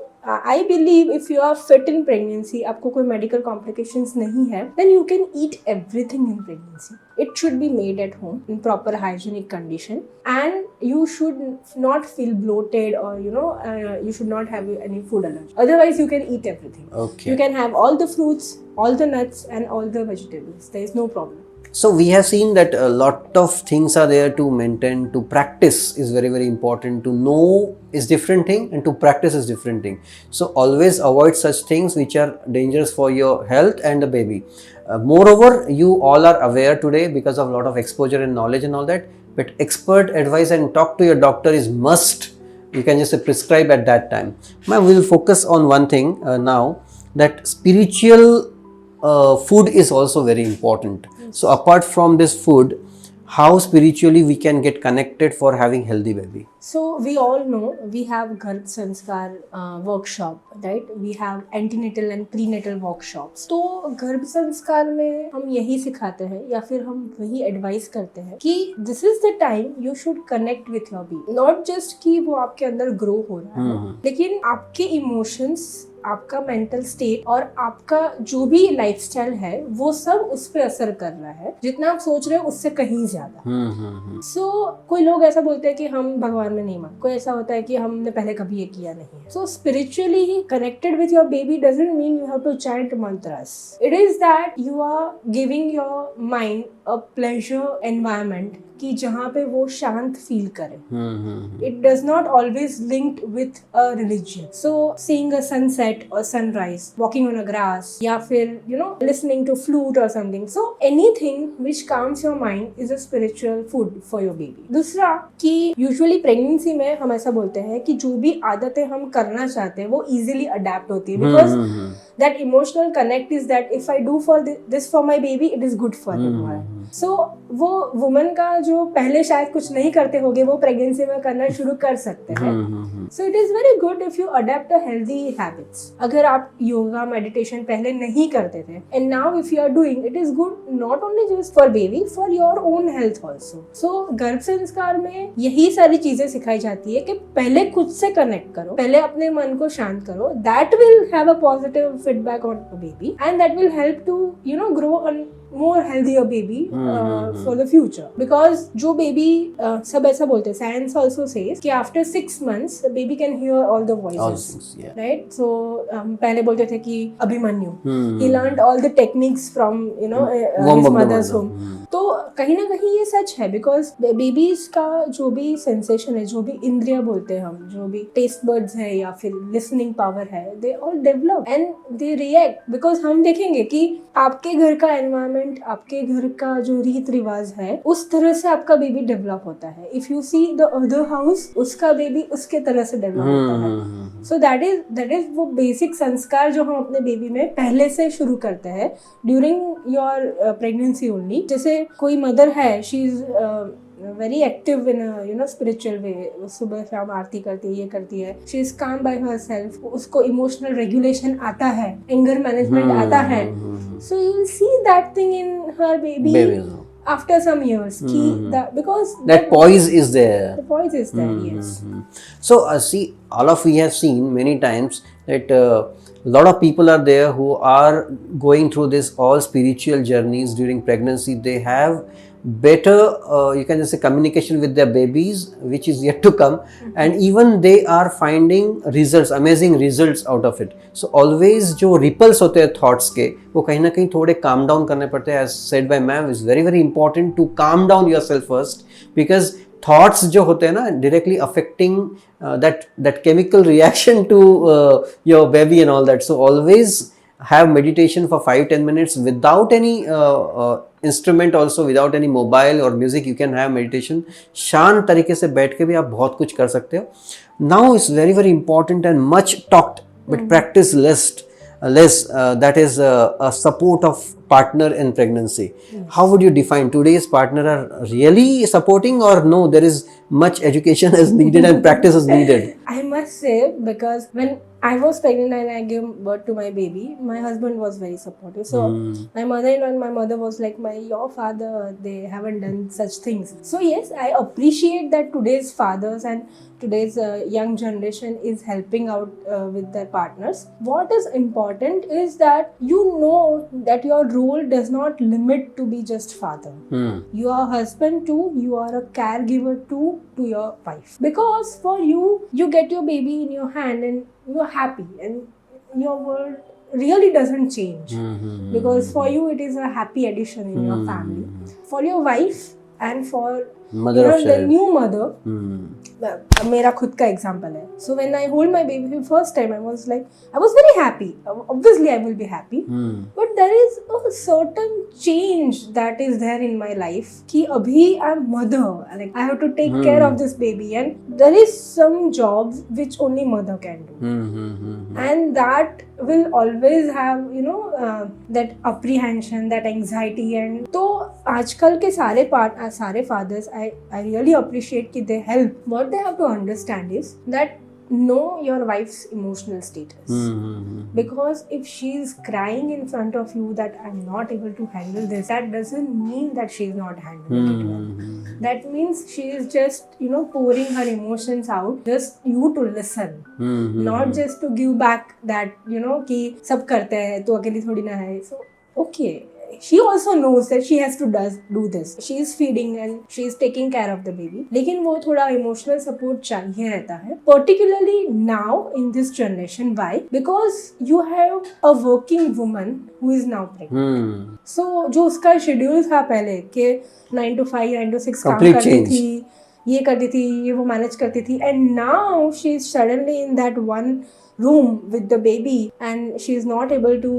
I believe if you are fit in pregnancy, आपको कोई medical complications नहीं है, then you can eat everything in pregnancy. It should be made at home in proper hygienic condition, and you should not feel bloated or you should not have any food allergy. Otherwise, you can eat everything. Okay. You can have all the fruits, all the nuts, and all the vegetables. There is no problem. So we have seen that a lot of things are there to maintain. To practice is very very important. To know is different thing, and to practice is different thing. So always avoid such things which are dangerous for your health and the baby. Moreover, you all are aware today because of a lot of exposure and knowledge and all that. But expert advice and talk to your doctor is must. You can just prescribe at that time. Ma'am, we will focus on one thing now, that spiritual food is also very important. So apart from this food, how spiritually we can get connected for having healthy baby? So we all know we have Garbh Sanskar workshop, right? We have antenatal and prenatal workshops. तो गर्भ संस्कार में हम यही सिखाते हैं या फिर हम वही एडवाइस करते हैं कि this is the time you should connect with your baby. Not just कि वो आपके अंदर ग्रो हो रहा है, लेकिन आपके इमोशंस, आपका मेंटल स्टेट और आपका जो भी लाइफस्टाइल है वो सब उस पर असर कर रहा है. जितना आप सोच रहे हो उससे कहीं ज्यादा. सो कोई लोग ऐसा बोलते हैं कि हम भगवान में नहीं मानते, कोई ऐसा होता है कि हमने पहले कभी ये किया नहीं है. So spiritually connected with your baby doesn't mean you have to chant mantras. It is that you are giving your mind a pleasure environment कि जहाँ पे वो शांत फील करे. It does not always linked with a religion. So seeing a sunset or sunrise, walking on a grass, या फिर listening to flute or something. So anything which calms your mind is a spiritual food for your baby. दूसरा कि usually pregnancy में हम ऐसा बोलते हैं कि जो भी आदतें हम करना चाहते हैं वो easily adapt होती है, because that emotional connect is that if I do for this for my baby, it is good for him. So वो वुमन का जो पहले शायद कुछ नहीं करते होंगे वो प्रेगनेंसी में करना शुरू कर सकते हैं. So it is very good if you adept a healthy habits. अगर आप योगा मेडिटेशन पहले नहीं करते थे and now if you are doing, it is good not only just for baby, for your own health also. So Garbh Sanskar में यही सारी चीजें सिखाई जाती है कि पहले खुद से कनेक्ट करो, पहले अपने मन को शांत करो. That will have a positive feedback on a baby and that will help to grow a more healthier baby for the future. Because जो baby सब ऐसा बोलते हैं, science also says कि after 6 months the baby can hear all the voices. Right? So पहले बोलते थे कि Abhimanyu he learned all the techniques from his mother's womb. तो कहीं ना कहीं ये सच है, because babies का जो भी sensation है, जो भी इंद्रिय बोलते हैं हम, जो भी taste buds है या फिर listening power है, they all develop and they react. because हम देखेंगे कि आपके घर का environment, आपके घर का जो रीत रिवाज है, उस तरह से आपका बेबी डेवलप होता है. If you see the other house, उसका बेबी उसके तरह से डेवलप होता है. सो दैट इज वो बेसिक संस्कार जो हम अपने बेबी में पहले से शुरू करते हैं ड्यूरिंग योर प्रेगनेंसी ओनली. जैसे कोई मदर है, she is very active in a spiritual way, सुबह शाम आरती करती है, ये करती है, she is calm by herself, उसको emotional regulation आता है, anger management आता है. So you will see that thing in her baby after some years. Because that poise is there. The poise is there, yes. So see, we have seen many times that a lot of people are there who are going through this all spiritual journeys during pregnancy. They have better you can just say communication with their babies, which is yet to come, and even they are finding results, amazing results out of it. So always जो ripples होते हैं thoughts के, वो कहीं ना कहीं थोड़े calm down करने पड़ते हैं. as said by ma'am, it's very very important to calm down yourself first, because thoughts जो होते हैं ना directly affecting that chemical reaction to your baby and all that. So always have meditation for 5-10 minutes without any instrument, also without any mobile or music. You can have meditation. शांत तरीके से बैठ के भी आप बहुत कुछ कर सकते हो. Now it's very very important and much talked but practice less. That is a support of partner in pregnancy. Yes. How would you define today's partner are really supporting, or no, there is much education is needed and practice is needed? I must say, because when I was pregnant and I gave birth to my baby, my husband was very supportive. So my mother-in-law and my mother was like, your father, they haven't done such things. So yes, I appreciate that today's fathers and today's young generation is helping out with their partners. What is important is that you know that your role does not limit to be just father. You are a husband too, you are a caregiver too to your wife. Because for you, you get your baby in your hand and you are happy and your world really doesn't change. Because for you, it is a happy addition in your family. For your wife and for the new mother, मेरा खुद का example है. So when I hold my baby first time, I was very happy. Obviously, I will be happy. But there is a certain change that is there in my life. कि अभी I'm mother. Like I have to take care of this baby, and there is some jobs which only mother can do. And that will always have that apprehension, that anxiety. And तो आजकल के सारे fathers, I really appreciate कि they help. What they have to understand is that know your wife's emotional status. Because if she is crying in front of you that I'm not able to handle this, that doesn't mean that she is not handling it well. That means she is just pouring her emotions out, just you to listen, not just to give back that कि सब करते हैं तो अकेली थोड़ी ना है. So okay, she also knows that she has to do this. She is feeding and she is taking care of the baby. लेकिन वो थोड़ा emotional support चाहिए रहता है. Particularly now in this generation. Why? Because you have a working woman who is now pregnant. So जो उसका schedule था पहले कि 9 to 5, 9 to 6 काम Complete करती change. थी, ये करती थी, ये वो मैनेज करती थी, and now she is suddenly in that one room with the baby and she is not able to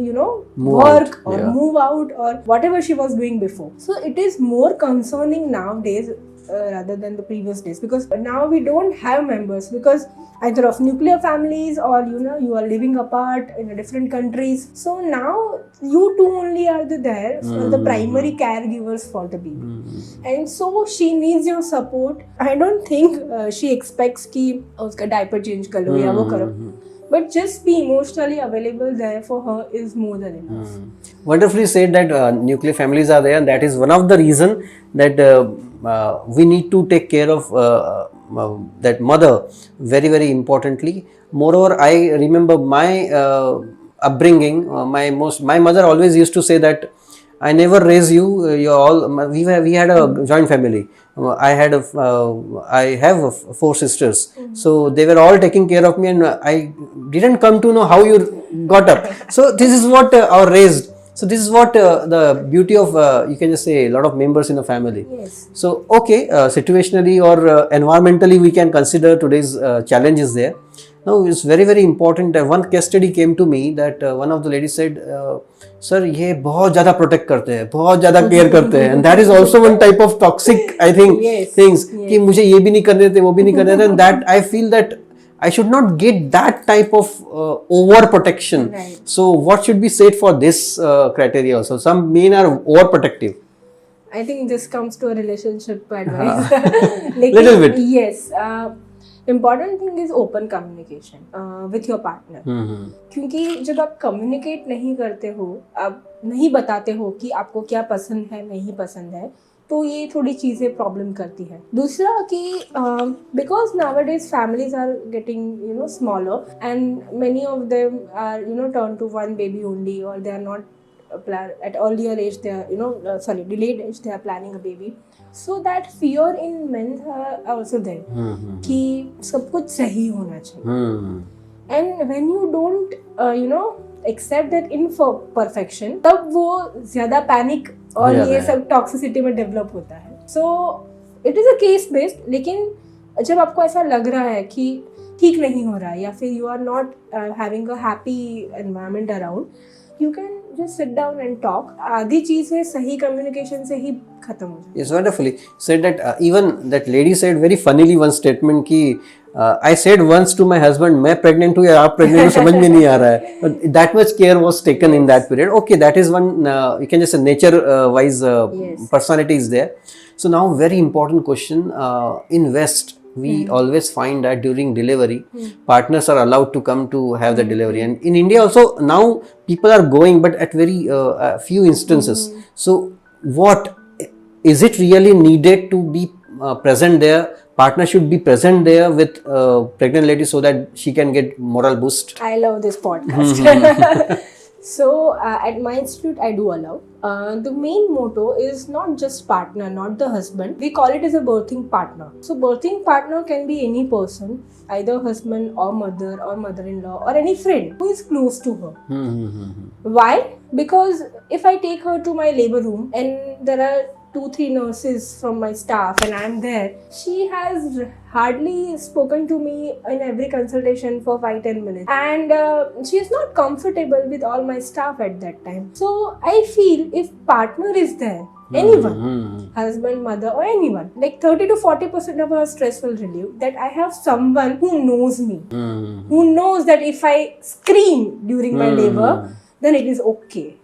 Move work out, or yeah. move out or whatever she was doing before. So it is more concerning nowadays rather than the previous days, because now we don't have members, because either of nuclear families or you are living apart in different countries. So now you two only are there for the primary caregivers for the baby. And so she needs your support. I don't think she expects कि उसका diaper change कर लो या वो करो. But just be emotionally available there for her is more than enough. Wonderfully said that nuclear families are there, and that is one of the reason that we need to take care of that mother very, very importantly. Moreover, I remember my upbringing. My mother always used to say that I never raise you. You're all. We had a joint family. I have 4 sisters, so they were all taking care of me, and I didn't come to know how you got up. So this is what our raised. So this is what the beauty of you can just say a lot of members in a family. Yes. So okay, situationally or environmentally, we can consider today's challenges there. Now it's very, very important. One case study came to me that one of the ladies said, "Sir, ये बहुत ज़्यादा protect करते हैं, बहुत ज़्यादा care करते हैं," and that is also one type of toxic, I think, Yes. things. Yes. कि मुझे ये भी नहीं करने देते, वो भी नहीं करने देते, and that I feel that I should not get that type of over protection. Right. So what should be said for this criteria also? Some men are overprotective. I think this comes to a relationship advice. Lekin, Little bit. Yes. Important thing is open communication with your partner. क्योंकि जब आप communicate नहीं करते हो, आप नहीं बताते हो कि आपको क्या पसंद है नहीं पसंद है, तो ये थोड़ी चीज़ें प्रॉब्लम करती है. दूसरा कि because nowadays families are getting smaller and many of them are turned to one baby only, or they are not at earlier age they are delayed age they are planning a baby. So that fear in men are also there कि सब कुछ सही होना चाहिए. And when you don't accept that imperfection, तब वो ज़्यादा panic और ये सब टॉक्सिसिटी में डेवलप होता है. So it is a case based. लेकिन जब आपको ऐसा लग रहा है कि ठीक नहीं हो रहा है या फिर you are not having a happy environment around, you can just sit down and talk. आधी चीजें सही communication से ही खत्म हो जाती. Yes, wonderfully said that. Even that lady said very funnily one statement कि I said once to my husband, मैं pregnant हूँ या आप pregnant हो समझ में नहीं आ रहा है. But that much care was taken in that period. Okay, that is one. You can just say nature wise Yes. personality is there. So now very important question. In West, we always find that during delivery, partners are allowed to come to have the delivery, and in India also now people are going, but at very few instances. So what is it really needed to be present there? Partner should be present there with pregnant lady so that she can get moral boost. I love this podcast. So at my institute I do allow. The main motto is not just partner, not the husband. We call it as a birthing partner. So birthing partner can be any person, either husband or mother-in-law or any friend who is close to her. Why? Because if I take her to my labor room and there are 2-3 nurses from my staff and I'm there, she has hardly spoken to me in every consultation for 5-10 minutes, and she is not comfortable with all my staff at that time. So I feel if partner is there, anyone, husband, mother or anyone, like 30 to 40% of our stress will relieve, that I have someone who knows me, who knows that if I scream during my labor, then it is okay.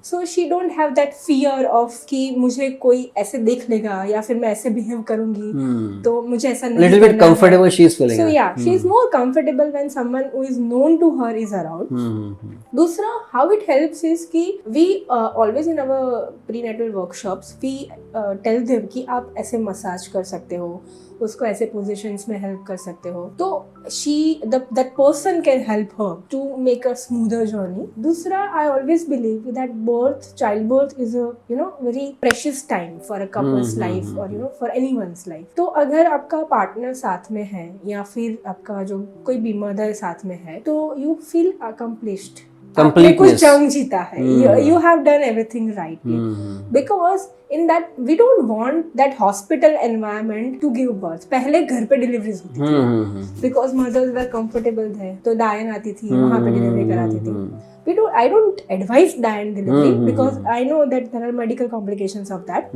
So she don't have that fear of कि मुझे कोई ऐसे देख लेगा या फिर मैं ऐसे behave करूँगी तो मुझे ऐसा नहीं little bit comfortable she is feeling. So yeah, she is more comfortable when someone who is known to her is around. दूसरा, how it helps is कि we always in our prenatal workshops we tell them कि आप ऐसे massage कर सकते हो, उसको ऐसे पोजीशंस में हेल्प कर सकते हो, तो that person can help her to make a smoother journey. दूसरा, I always believe that child birth is a very precious time for a couple's life और फॉर एनीवन्स लाइफ. तो अगर आपका पार्टनर साथ में है या फिर आपका जो कोई भी मदर साथ में है, तो यू फील अकम्प्लिश्ड. आपने कुछ जंग जीता है. You have done everything rightly. Because in that we don't want that hospital environment to give birth. पहले घर पे डिलीवरीज होती थी because mothers were comfortable there. तो डायन आती थी, वहाँ पे डिलीवरी कराती थी. I don't advise dian delivery because I know that there are medical complications of that.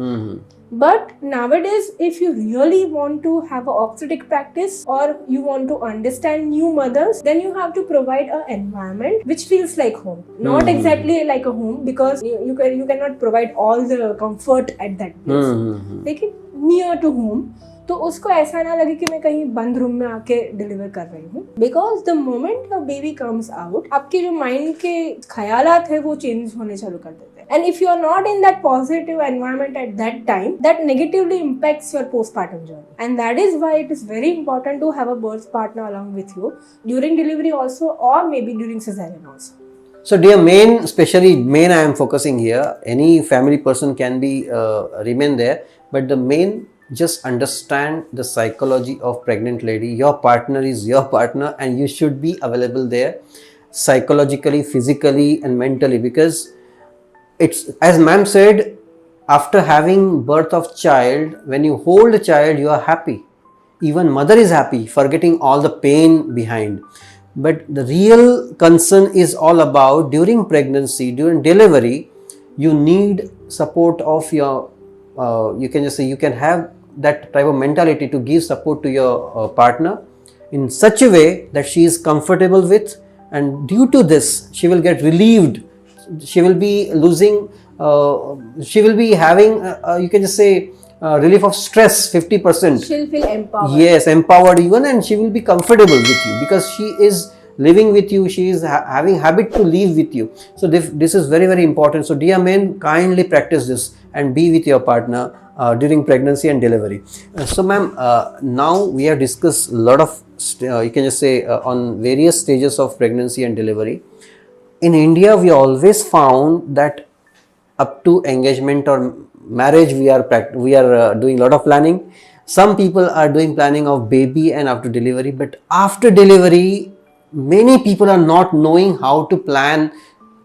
But nowadays, if you really want to have an obstetric practice or you want to understand new mothers, then you have to provide an environment which feels like home. Not exactly like a home because you cannot provide all the comfort at that place. लेकिन near to home. तो उसको ऐसा ना लगे कि मैं कहीं बंद रूम में आके डिलीवर कर रही हूँ. Because the moment your baby comes out, आपके जो माइंड के ख्यालात है वो चेंज होने चालू कर देते हैं. And if you are not in that positive environment at that time, that negatively impacts your postpartum journey. And that is why it is very important to have a birth partner along with you during delivery also और maybe during cesarean also. So dear main, especially main I am focusing here, any family person can be remain there, but the main, just understand the psychology of pregnant lady. Your partner is your partner and you should be available there psychologically, physically and mentally, because it's, as ma'am said, after having birth of child, when you hold the child you are happy, even mother is happy, forgetting all the pain behind. But the real concern is all about during pregnancy, during delivery, you need support of your you can just say, you can have that type of mentality to give support to your partner in such a way that she is comfortable with, and due to this she will get relieved. She will be losing she will be having you can just say relief of stress 50%. She'll feel empowered. Yes, empowered even, and she will be comfortable with you because she is living with you, she is having habit to live with you. So this is very very important. So dear men, kindly practice this and be with your partner during pregnancy and delivery. So ma'am, now we have discussed a lot of you can just say on various stages of pregnancy and delivery. In India we always found that up to engagement or marriage we are doing a lot of planning. Some people are doing planning of baby and after delivery, but after delivery many people are not knowing how to plan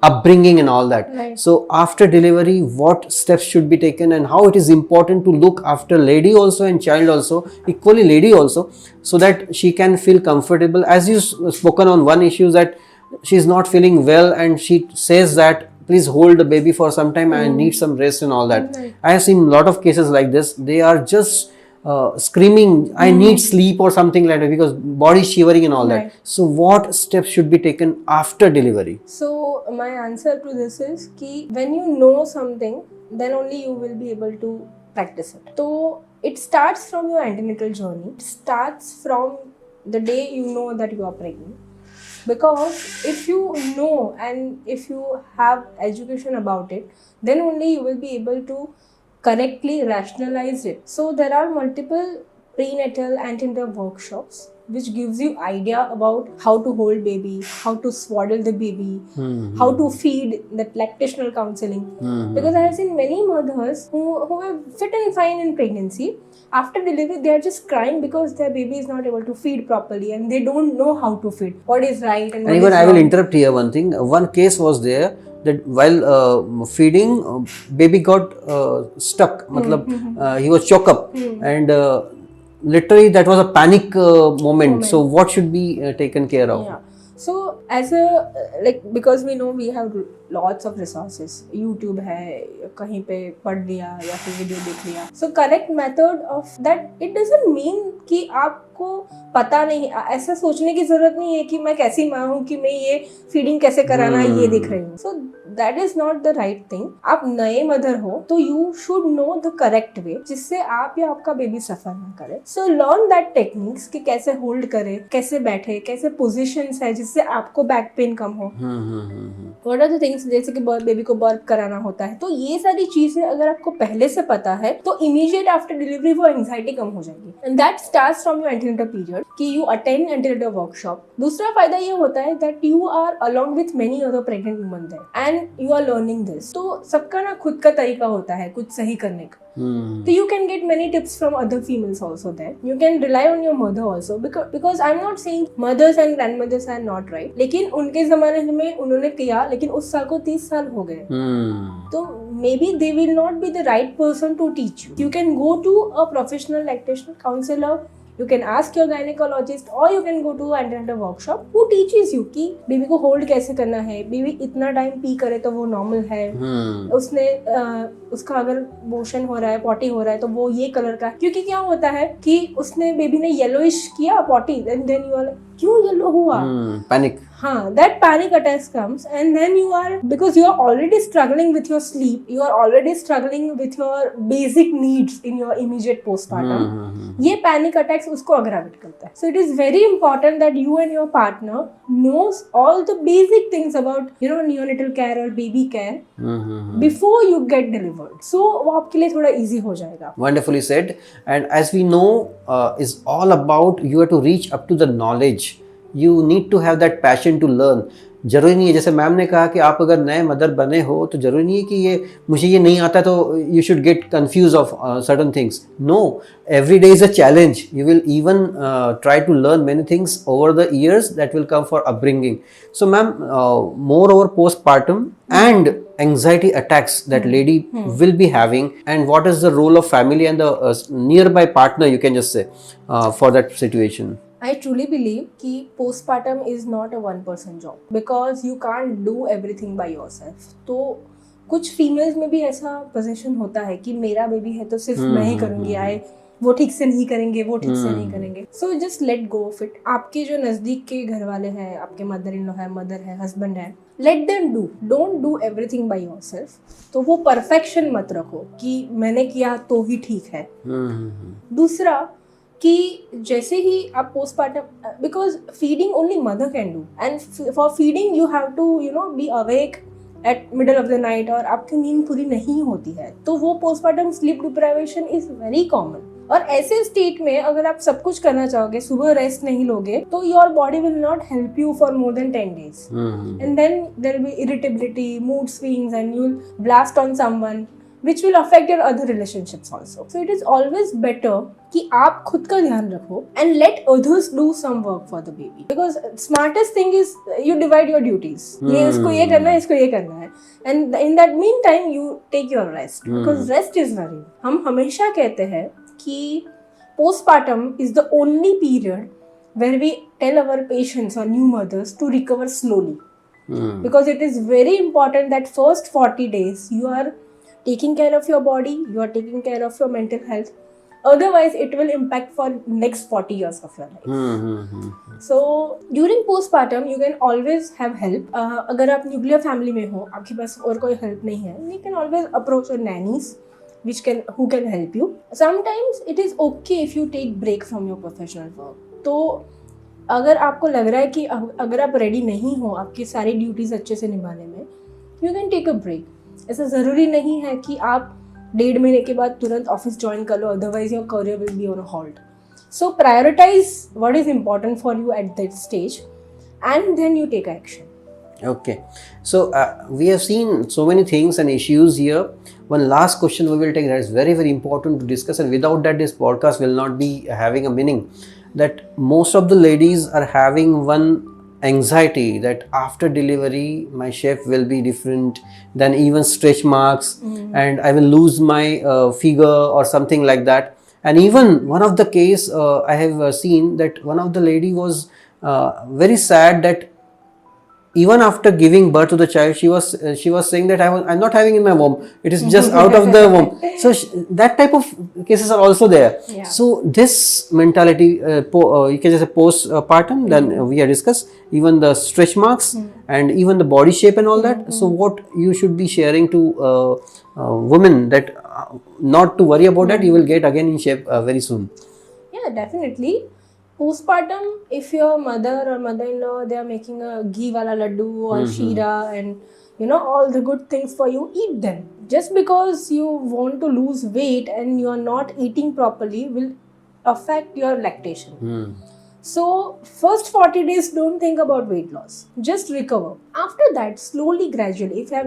upbringing and all that. Right. So after delivery, what steps should be taken and how it is important to look after lady also and child also, equally lady also, so that she can feel comfortable. As you spoken on one issue that she is not feeling well and she says that please hold the baby for some time, I need some rest and all that. Right. I have seen a lot of cases like this. They are just screaming, I need sleep or something like that because body shivering and all Right. that. So what steps should be taken after delivery? So my answer to this is कि when you know something, then only you will be able to practice it. So it starts from your antenatal journey. It starts from the day you know that you are pregnant. Because if you know and if you have education about it, then only you will be able to correctly rationalize it. So there are multiple prenatal antenatal workshops which gives you idea about how to hold baby, how to swaddle the baby, how to feed, that lactational counseling. Because I have seen many mothers who are fit and fine in pregnancy. After delivery, they are just crying because their baby is not able to feed properly and they don't know how to feed. What is right and what And even is I will wrong. interrupt here one thing. One case was there that while feeding, baby got stuck. Matlab, he was choked up, and literally that was a panic moment. So what should be taken care of? Yeah. So as a because we know we have lots of resources. YouTube है, कहीं पे पढ़ लिया या फिर video देख लिया. So correct method of that, it doesn't mean कि आपको पता नहीं, ऐसा सोचने की जरूरत नहीं है कि मैं कैसी माँ हूँ कि मैं ये फीडिंग कैसे कराना है ये देख रही हूँ. So that is not the right thing. आप नए मदर हो तो you should know the correct way जिससे आप या आपका बेबी सफर ना करे. So learn that techniques कि कैसे होल्ड करे, कैसे बैठे, कैसे पोजिशंस है जिससे आपको बैक पेन कम हो. What are the things things जैसे कि बेबी को बर्प कराना होता है, तो ये सारी चीजें अगर आपको पहले से पता है तो इमीडिएट आफ्टर डिलीवरी वो एंजाइटी कम हो जाएगी। And that starts from your antenatal period कि यू अटेंड एंटीनेटल वर्कशॉप। दूसरा फायदा ये होता है that you are along with many other pregnant woman there and you are learning this. तो सबका ना खुद का तरीका होता है कुछ सही करने का। So you can get many tips from other females also there. You can rely on your mother also because I'm not saying mothers and grandmothers are not right. लेकिन उनके जमाने में उन्होंने किया, लेकिन उस साल को 30 साल हो गए। तो maybe they will not be the right person to teach you. You can go to a professional lactation counselor. You can ask your gynecologist or you can go to antenatal workshop who teaches you कि baby को hold कैसे करना है, baby इतना time P करे तो वो normal है, उसने उसका अगर मोशन हो रहा है, पॉटी हो रहा है तो वो ये कलर का, क्योंकि क्या होता है कि उसने बेबी ने येलोइश किया potty and then you are क्यों येलो हुआ, पैनिक। हाँ, that panic attacks comes and then you are, because you are already struggling with your sleep, you are already struggling with your basic needs in your immediate postpartum, ये panic attacks उसको aggravate करता है। So it is very important that you and your partner knows all the basic things about, you know, neonatal care or baby care before you get delivered. So वो आपके लिए थोड़ा easy हो जाएगा। Wonderfully said. And as we know, is all about you have to reach up to the knowledge. You need to have that passion to learn. जरूरी नहीं है, जैसे मैम ने कहा कि आप अगर नए मदर बने हो तो जरूरी नहीं है कि ये मुझे ये नहीं आता तो you should get confuse of certain things. No, every day is a challenge. You will even try to learn many things over the years that will come for upbringing. So ma'am, moreover postpartum and anxiety attacks that lady will be having, and what is the role of family and the nearby partner, you can just say, for that situation? I truly believe कि postpartum is not a one person job because you can't do everything by yourself. तो कुछ females में भी ऐसा position होता है कि मेरा बेबी है तो सिर्फ मैं ही करूंगी, आए वो ठीक से नहीं करेंगे, वो ठीक से नहीं करेंगे। So just let go of it. आपके जो नजदीक के घर वाले हैं, आपके मदर इन लॉ है, मदर है, हस्बैंड है, let them do, don't do everything by yourself. तो वो परफेक्शन मत रखो कि मैंने किया तो ही ठीक है। दूसरा कि जैसे ही आप postpartum, because feeding only mother can do and for feeding you have to you know be awake at middle of the night और आपकी नींद पूरी नहीं होती है, तो वो postpartum sleep deprivation is very common. और ऐसे स्टेट में अगर आप सब कुछ करना चाहोगे, सुबह रेस्ट नहीं लोगे, तो your body will not help you for more than 10 days and then there will be irritability, mood swings and you will blast on someone which will affect your other relationships also. So it is always better कि आप खुद का ध्यान रखो and let others do some work for the baby. Because smartest thing is you divide your duties. ये इसको ये करना है, इसको ये करना है. And in that meantime you take your rest. Because rest is very. हम हमेशा कहते हैं कि postpartum is the only period where we tell our patients or new mothers to recover slowly. Because it is very important that first 40 days you are taking care of your body, you are taking care of your mental health. Otherwise, it will impact for next 40 years of your life. So, during postpartum, you can always have help. अगर आप nuclear family में हो, आपके पास और कोई help नहीं है, you can always approach your nannies, who can help you. Sometimes it is okay if you take break from your professional work. तो अगर आपको लग रहा है कि अगर आप ready नहीं हो आपकी सारी duties अच्छे से निभाने में, you can take a break. ऐसा ज़रूरी नहीं है कि आप 1.5 महीने के बाद तुरंत ऑफिस ज्वाइन कर लो, otherwise your career will be on a hold. So prioritise what is important for you at that stage and then you take action. Okay, so we have seen so many things and issues here. One last question we will take that is very, very important to discuss, and without that this podcast will not be having a meaning. That most of the ladies are having one anxiety that after delivery my shape will be different than even stretch marks, and I will lose my figure or something like that. And even one of the case I have seen that one of the lady was very sad that even after giving birth to the child, she was saying that I'm not having in my womb. It is just out of the womb. So that type of cases are also there. Yeah. So this mentality, you can just say postpartum. Then we have discussed even the stretch marks and even the body shape and all that. So what you should be sharing to women that not to worry about that. You will get again in shape very soon. Yeah, definitely. Postpartum, if your mother or mother-in-law, they are making a ghee wala laddu or sheera and all the good things for you, eat them. Just because you want to lose weight and you are not eating properly will affect your lactation. So first 40 days don't think about weight loss, just recover. After that, slowly, gradually, if you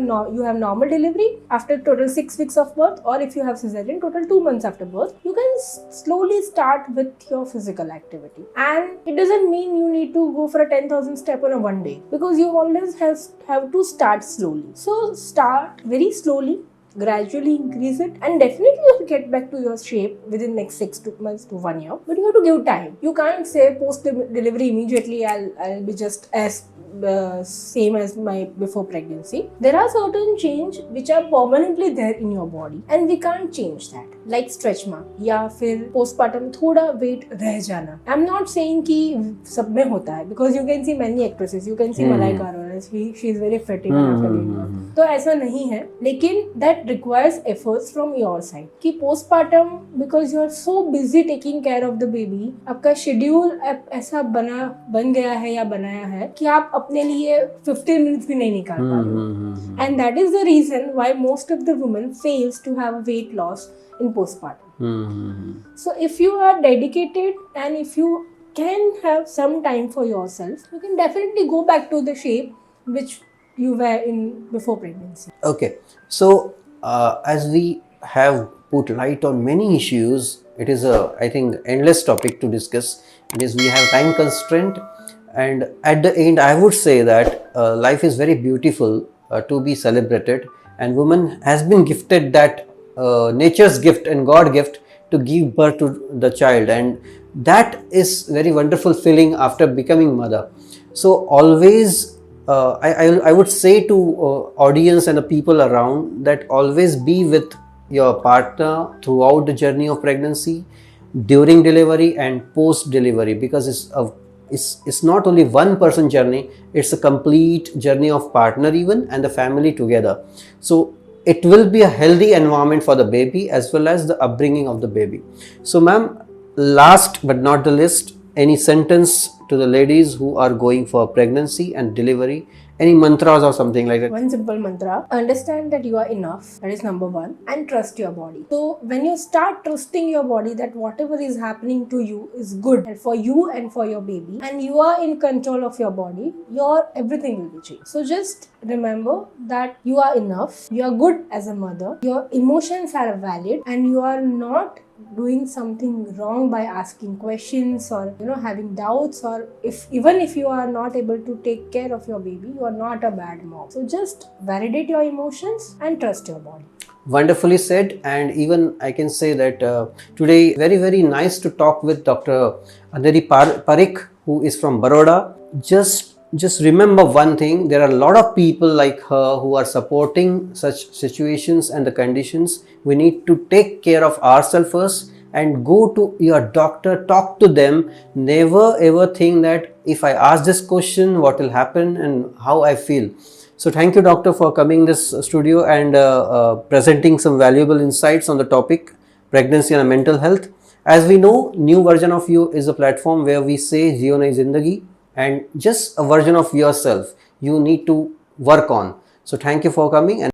have normal delivery after total 6 weeks of birth, or if you have cesarean total 2 months after birth, you can slowly start with your physical activity. And it doesn't mean you need to go for a 10,000 step on a one day, because you always have to start slowly. So start very slowly, gradually increase it, and definitely you'll get back to your shape within next 6 months to 1 year. But you have to give time. You can't say post delivery immediately I'll be just as same as my before pregnancy. There are certain change which are permanently there in your body and we can't change that, like stretch mark या फिर postpartum थोड़ा weight रह जाना. I'm not saying कि सब में होता है, because you can see many actresses, you can see Malaika Arora, she is very fit even after giving birth. तो ऐसा नहीं है, लेकिन that requires efforts from your side कि postpartum, because you are so busy taking care of the baby, आपका schedule ऐसा बन गया है या बनाया है कि आप अपने लिए 15 minutes भी नहीं निकाल पा रहे हो. And that is the reason why most of the women fails to have a weight loss in postpartum. So if you are dedicated and if you can have some time for yourself, you can definitely go back to the shape which you were in before pregnancy. Okay, so as we have put light on many issues, it is a, I think, endless topic to discuss. It is, we have time constraint, and at the end I would say that life is very beautiful to be celebrated, and woman has been gifted that nature's gift and God gift to give birth to the child, and that is very wonderful feeling after becoming mother. So always I would say to audience and the people around that always be with your partner throughout the journey of pregnancy, during delivery and post delivery, because it's not only one person journey, it's a complete journey of partner even and the family together. So it will be a healthy environment for the baby as well as the upbringing of the baby. So ma'am, last but not the least, any sentence to the ladies who are going for pregnancy and delivery, any mantras or something like that? One simple mantra: understand that you are enough. That is number one. And trust your body. So when you start trusting your body that whatever is happening to you is good for you and for your baby, and you are in control of your body, your everything will be changed. So just remember that you are enough. You are good as a mother. Your emotions are valid, and you are not doing something wrong by asking questions or having doubts, or even if you are not able to take care of your baby, you are not a bad mom. So just validate your emotions and trust your body. Wonderfully said. And even I can say that today very nice to talk with Dr. Andheri Parikh, who is from Baroda. Just remember one thing: there are a lot of people like her who are supporting such situations and the conditions. We need to take care of ourselves first and go to your doctor, talk to them. Never ever think that if I ask this question, what will happen and how I feel. So thank you, doctor, for coming this studio and presenting some valuable insights on the topic pregnancy and mental health. As we know, New Version of You is a platform where we say Jiyo Nayi Zindagi, and just a version of yourself you need to work on. So thank you for coming. And